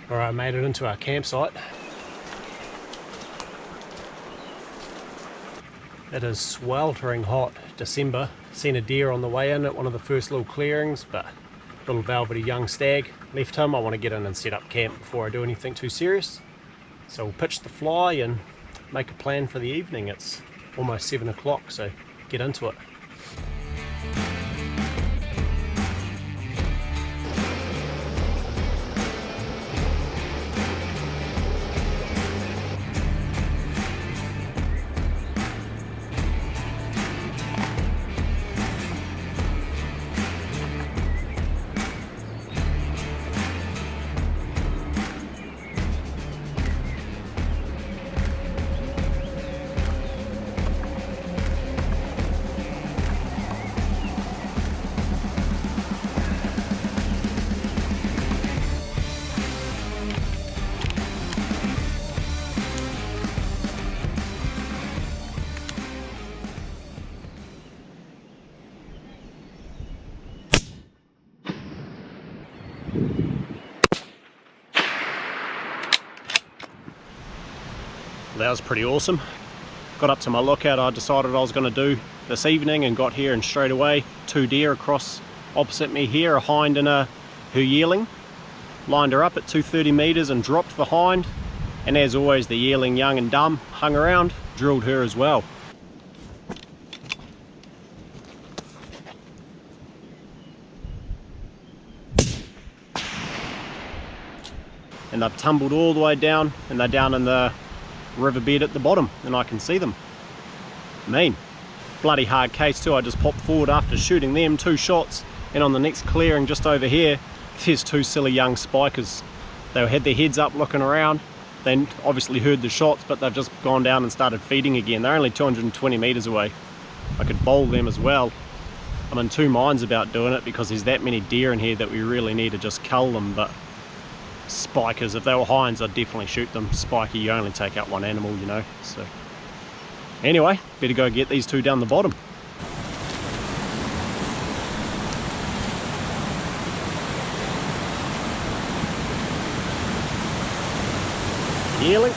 Alright, made it into our campsite. It is sweltering hot, December. Seen a deer on the way in at one of the first little clearings, but little velvety young stag. Left him. I want to get in and set up camp before I do anything too serious. So we'll pitch the fly and make a plan for the evening. It's almost 7 o'clock, so get into it. That was pretty awesome. Got up to my lookout I decided I was going to do this evening and got here, and straight away 2 deer across opposite me here, a hind and her yearling. Lined her up at 230 meters and dropped the hind, and as always the yearling, young and dumb, hung around, drilled her as well. And they've tumbled all the way down, and they're down in the riverbed at the bottom, and I can see them. Mean. Bloody hard case too. I just popped forward after shooting them 2 shots, and on the next clearing just over here there's 2 silly young spikers. They had their heads up looking around. They obviously heard the shots, but they've just gone down and started feeding again. They're only 220 meters away. I could bowl them as well. I'm in 2 minds about doing it because there's that many deer in here that we really need to just cull them, but spikers, if they were hinds, I'd definitely shoot them. Spiky, you only take out 1 animal, you know. So anyway, better go get these 2 down the bottom. Yearling.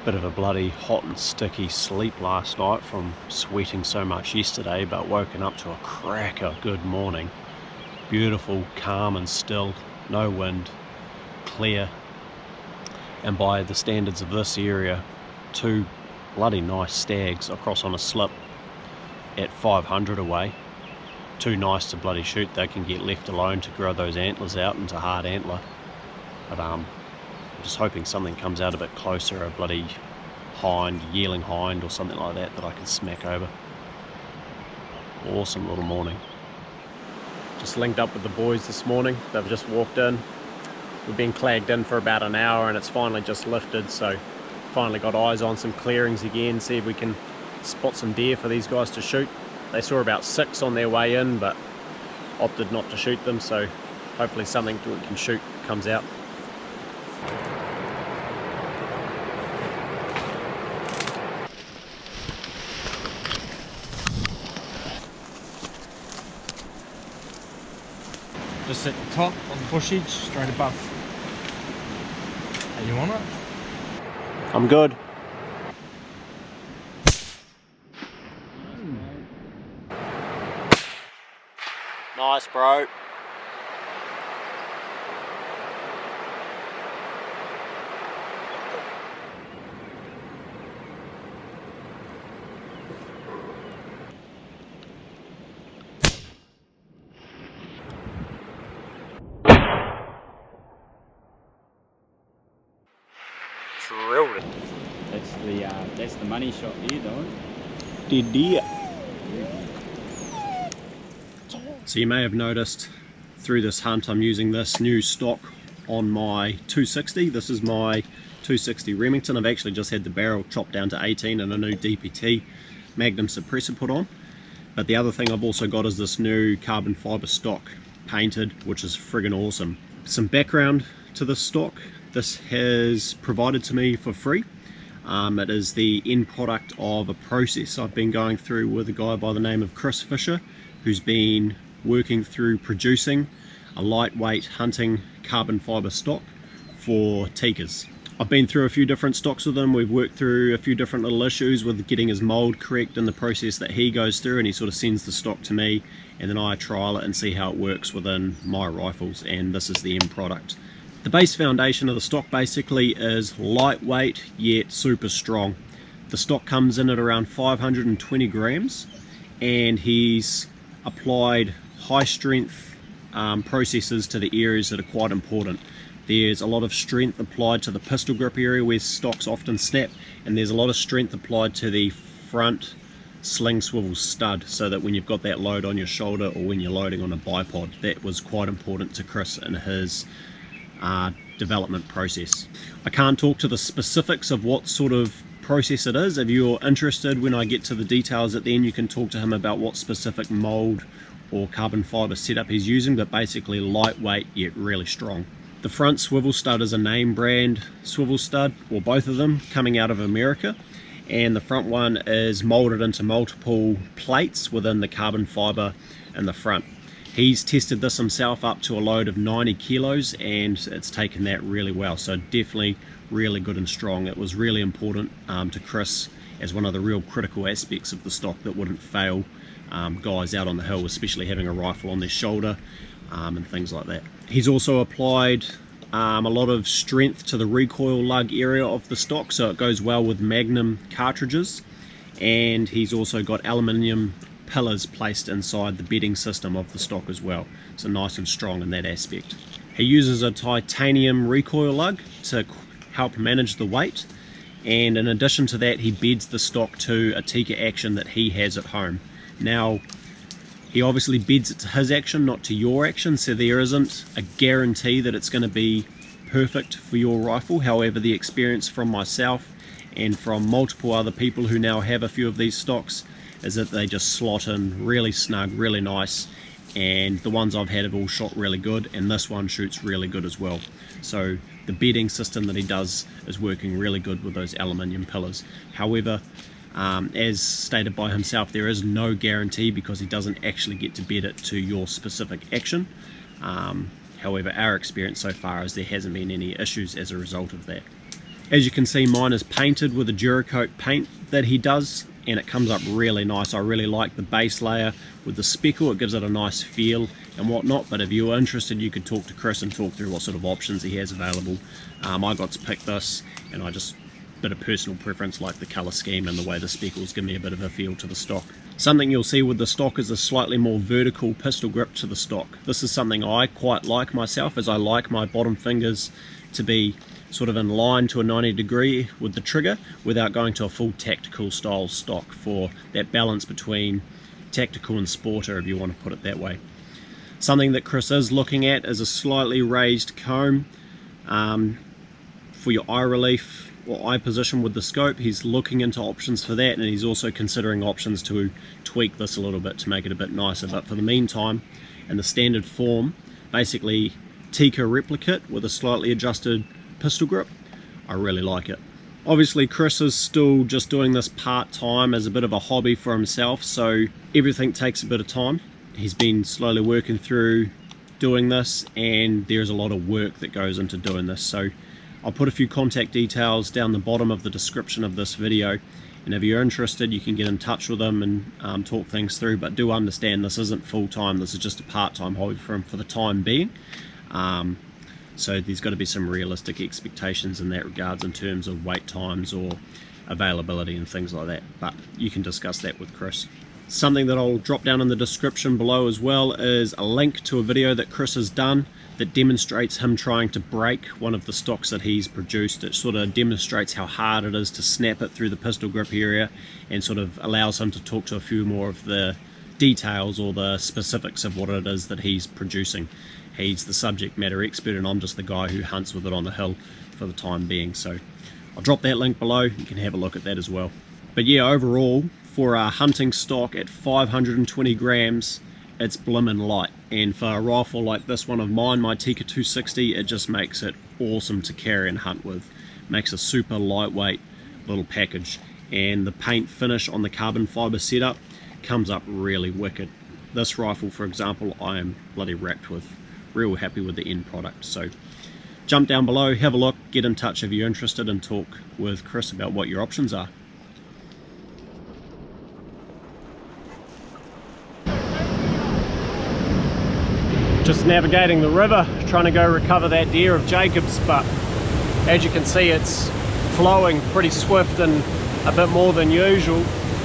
Bit of a bloody hot and sticky sleep last night from sweating so much yesterday, but woken up to a cracker good morning. Beautiful, calm and still, no wind, clear, and by the standards of this area, 2 bloody nice stags across on a slip at 500 away. Too nice to bloody shoot. They can get left alone to grow those antlers out into hard antler, but I'm just hoping something comes out a bit closer, a bloody hind, yearling hind or something like that I can smack over. Awesome little morning. Just linked up with the boys this morning. They've just walked in. We've been clagged in for about an hour and it's finally just lifted, so finally got eyes on some clearings again, see if we can spot some deer for these guys to shoot. They saw about 6 on their way in but opted not to shoot them, so hopefully something we can shoot comes out. Just at the top on the bush edge, straight above. Hey, you want it? I'm good. Nice, bro. that's the money shot there, though. So you may have noticed through this hunt I'm using this new stock on my 260. This is my 260 Remington. I've actually just had the barrel chopped down to 18 and a new DPT Magnum suppressor put on. But the other thing I've also got is this new carbon fiber stock painted, which is friggin' awesome. Some background to this stock. This has provided to me for free. It is the end product of a process I've been going through with a guy by the name of Chris Fisher, who's been working through producing a lightweight hunting carbon fiber stock for tikkas. I've been through a few different stocks with him. We've worked through a few different little issues with getting his mold correct in the process that he goes through, and he sort of sends the stock to me and then I trial it and see how it works within my rifles, and this is the end product. The base foundation of the stock basically is lightweight yet super strong. The stock comes in at around 520 grams, and he's applied high strength processes to the areas that are quite important. There's a lot of strength applied to the pistol grip area where stocks often snap, and there's a lot of strength applied to the front sling swivel stud, so that when you've got that load on your shoulder or when you're loading on a bipod. That was quite important to Chris in his development process. I can't talk to the specifics of what sort of process it is. If you're interested, when I get to the details at the end, you can talk to him about what specific mold or carbon fiber setup he's using, but basically lightweight yet really strong. The front swivel stud is a name brand swivel stud, or both of them, coming out of America, and the front one is molded into multiple plates within the carbon fiber in the front. He's tested this himself up to a load of 90 kilos and it's taken that really well, so definitely really good and strong. It was really important to Chris as one of the real critical aspects of the stock that wouldn't fail guys out on the hill, especially having a rifle on their shoulder and things like that. He's also applied a lot of strength to the recoil lug area of the stock, so it goes well with Magnum cartridges, and he's also got aluminium pillars placed inside the bedding system of the stock as well, so nice and strong in that aspect. He uses a titanium recoil lug to help manage the weight, and in addition to that he beds the stock to a Tikka action that he has at home. Now he obviously beds it to his action, not to your action, so there isn't a guarantee that it's going to be perfect for your rifle. However, the experience from myself and from multiple other people who now have a few of these stocks is that they just slot in really snug, really nice, and the ones I've had have all shot really good, and this one shoots really good as well. So the bedding system that he does is working really good with those aluminium pillars. However, as stated by himself, there is no guarantee because he doesn't actually get to bed it to your specific action. However, our experience so far is there hasn't been any issues as a result of that. As you can see, mine is painted with a Duracoat paint that he does, and it comes up really nice. I really like the base layer with the speckle. It gives it a nice feel and whatnot, but if you're interested you could talk to Chris and talk through what sort of options he has available. I got to pick this, and I just, bit of personal preference, like the colour scheme and the way the speckles give me a bit of a feel to the stock. Something you'll see with the stock is a slightly more vertical pistol grip to the stock. This is something I quite like myself, as I like my bottom fingers to be sort of in line to a 90 degree with the trigger without going to a full tactical style stock, for that balance between tactical and sporter, if you want to put it that way. Something that Chris is looking at is a slightly raised comb for your eye relief or eye position with the scope. He's looking into options for that, and he's also considering options to tweak this a little bit to make it a bit nicer. But for the meantime, in the standard form, basically Tikka replicate with a slightly adjusted pistol grip, I really like it. Obviously Chris is still just doing this part-time as a bit of a hobby for himself, so everything takes a bit of time. He's been slowly working through doing this, and there's a lot of work that goes into doing this. So I'll put a few contact details down the bottom of the description of this video, and if you're interested you can get in touch with him and talk things through. But do understand this isn't full-time, this is just a part-time hobby for him for the time being. So there's got to be some realistic expectations in that regards in terms of wait times or availability and things like that, but you can discuss that with Chris. Something that I'll drop down in the description below as well is a link to a video that Chris has done that demonstrates him trying to break one of the stocks that he's produced. It sort of demonstrates how hard it is to snap it through the pistol grip area, and sort of allows him to talk to a few more of the details or the specifics of what it is that he's producing. He's the subject matter expert, and I'm just the guy who hunts with it on the hill for the time being. So I'll drop that link below, you can have a look at that as well. But yeah, overall, for a hunting stock at 520 grams, it's blimmin' light. And for a rifle like this one of mine, my Tikka 260, it just makes it awesome to carry and hunt with. Makes a super lightweight little package. And the paint finish on the carbon fiber setup comes up really wicked. This rifle, for example, I am bloody wrapped with. Real happy with the end product. So jump down below, have a look, get in touch if you're interested, and talk with Chris about what your options are. Just navigating the river, trying to go recover that deer of Jacob's, but as you can see, it's flowing pretty swift and a bit more than usual,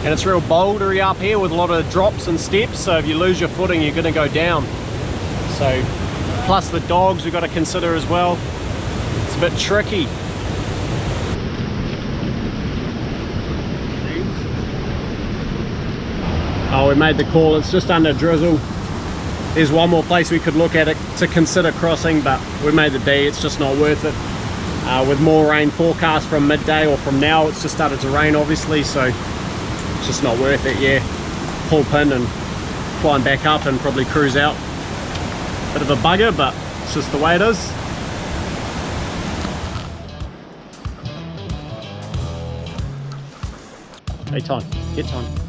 and it's real bouldery up here with a lot of drops and steps, so if you lose your footing you're going to go down. So plus the dogs we've got to consider as well. It's a bit tricky. Oh, we made the call, it's just under drizzle. There's one more place we could look at it to consider crossing, but we made the D, it's just not worth it. With more rain forecast from midday or from now, it's just started to rain obviously, so it's just not worth it. Yeah, pull pin and climb back up and probably cruise out. Bit of a bugger, but it's just the way it is. Hey, time, get time.